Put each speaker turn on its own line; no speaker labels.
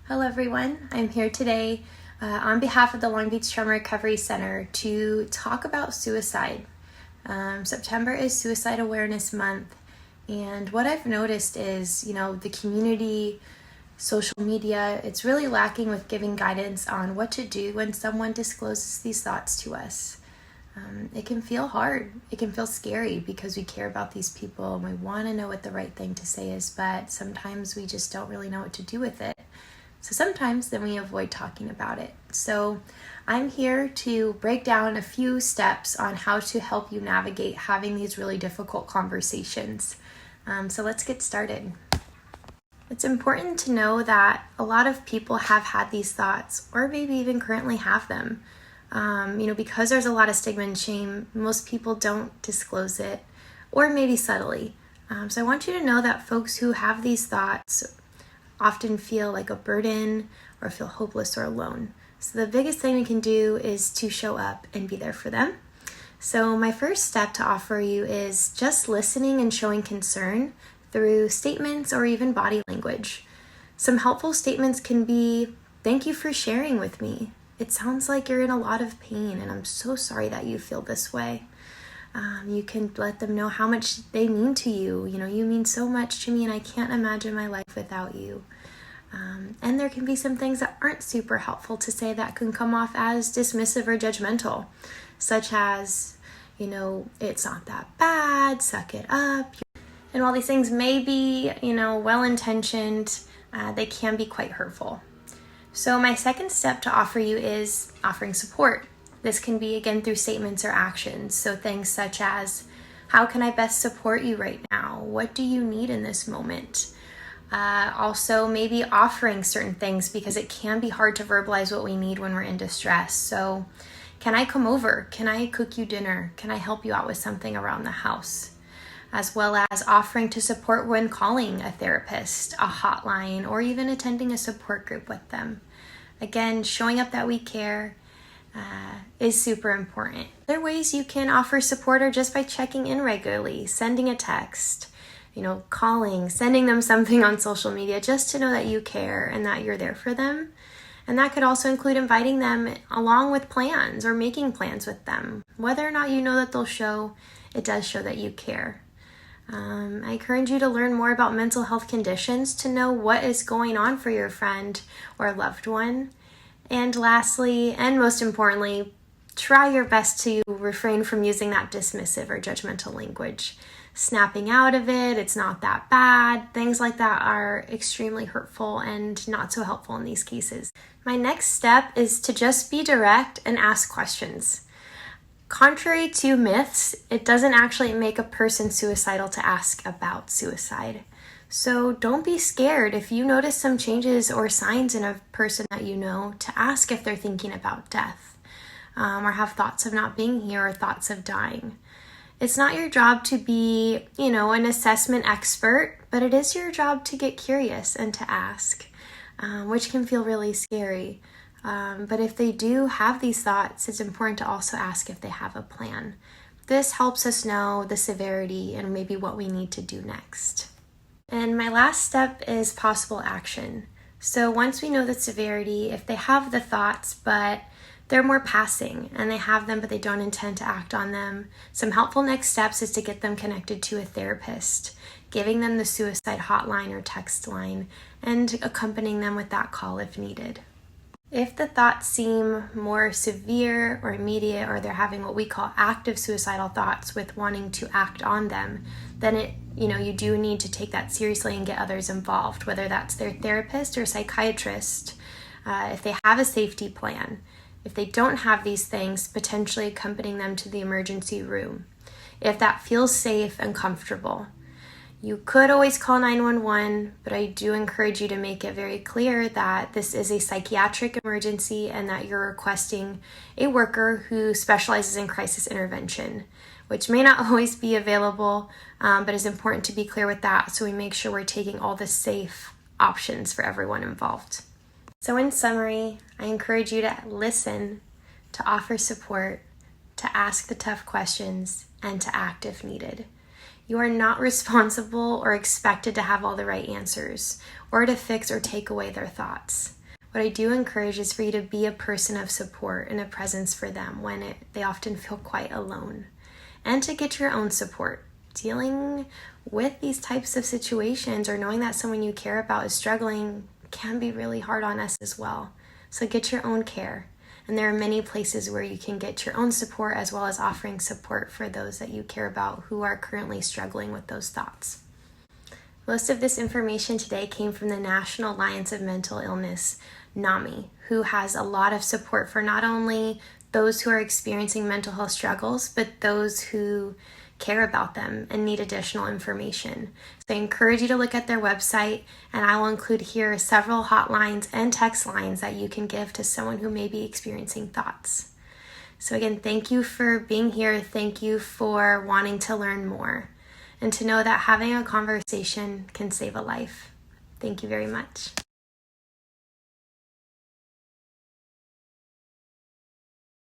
Hello everyone, I'm here today on behalf of the Long Beach Trauma Recovery Center to talk about suicide. September is Suicide Awareness Month, and what I've noticed is, the community, social media, it's really lacking with giving guidance on what to do when someone discloses these thoughts to us. It can feel hard, it can feel scary because we care about these people and we want to know what the right thing to say is, but sometimes we just don't really know what to do with it. So sometimes then we avoid talking about it. So I'm here to break down a few steps on how to help you navigate having these really difficult conversations. So let's get started. It's important to know that a lot of people have had these thoughts or maybe even currently have them. Because there's a lot of stigma and shame, most people don't disclose it or maybe subtly. So I want you to know that folks who have these thoughts often feel like a burden or feel hopeless or alone. So the biggest thing we can do is to show up and be there for them. So my first step to offer you is just listening and showing concern through statements or even body language. Some helpful statements can be, "Thank you for sharing with me. It sounds like you're in a lot of pain and I'm so sorry that you feel this way." You can let them know how much they mean to you. You mean so much to me and I can't imagine my life without you. And there can be some things that aren't super helpful to say that can come off as dismissive or judgmental, such as, "It's not that bad, suck it up." And while these things may be, well-intentioned, they can be quite hurtful. So my second step to offer you is offering support. This can be, again, through statements or actions. So things such as, "How can I best support you right now? What do you need in this moment?" Also, maybe offering certain things because it can be hard to verbalize what we need when we're in distress. So, "Can I come over? Can I cook you dinner? Can I help you out with something around the house?" As well as offering to support when calling a therapist, a hotline, or even attending a support group with them. Again, showing up that we care is super important. Other ways you can offer support are just by checking in regularly, sending a text, calling, sending them something on social media just to know that you care and that you're there for them. And that could also include inviting them along with plans or making plans with them. Whether or not you know that they'll show, it does show that you care. I encourage you to learn more about mental health conditions to know what is going on for your friend or loved one. And lastly, and most importantly, try your best to refrain from using that dismissive or judgmental language. Snapping out of it, "It's not that bad," things like that are extremely hurtful and not so helpful in these cases. My next step is to just be direct and ask questions. Contrary to myths, it doesn't actually make a person suicidal to ask about suicide. So don't be scared if you notice some changes or signs in a person that you know to ask if they're thinking about death or have thoughts of not being here or thoughts of dying. It's not your job to be, an assessment expert, but it is your job to get curious and to ask, which can feel really scary. But if they do have these thoughts, it's important to also ask if they have a plan. This helps us know the severity and maybe what we need to do next. And my last step is possible action. So once we know the severity, if they have the thoughts, but they're more passing and they have them, but they don't intend to act on them, some helpful next steps is to get them connected to a therapist, giving them the suicide hotline or text line, and accompanying them with that call if needed. If the thoughts seem more severe or immediate, or they're having what we call active suicidal thoughts with wanting to act on them, then you do need to take that seriously and get others involved, whether that's their therapist or psychiatrist, if they have a safety plan. If they don't have these things, potentially accompanying them to the emergency room, if that feels safe and comfortable. You could always call 911, but I do encourage you to make it very clear that this is a psychiatric emergency and that you're requesting a worker who specializes in crisis intervention, which may not always be available, but is important to be clear with that so we make sure we're taking all the safe options for everyone involved. So in summary, I encourage you to listen, to offer support, to ask the tough questions, and to act if needed. You are not responsible or expected to have all the right answers or to fix or take away their thoughts. What I do encourage is for you to be a person of support and a presence for them when they often feel quite alone. And to get your own support. Dealing with these types of situations or knowing that someone you care about is struggling can be really hard on us as well. So get your own care. And there are many places where you can get your own support as well as offering support for those that you care about who are currently struggling with those thoughts. Most of this information today came from the National Alliance of Mental Illness, NAMI, who has a lot of support for not only those who are experiencing mental health struggles, but those who care about them and need additional information. So I encourage you to look at their website, and I will include here several hotlines and text lines that you can give to someone who may be experiencing thoughts. So again, thank you for being here. Thank you for wanting to learn more and to know that having a conversation can save a life. Thank you very much.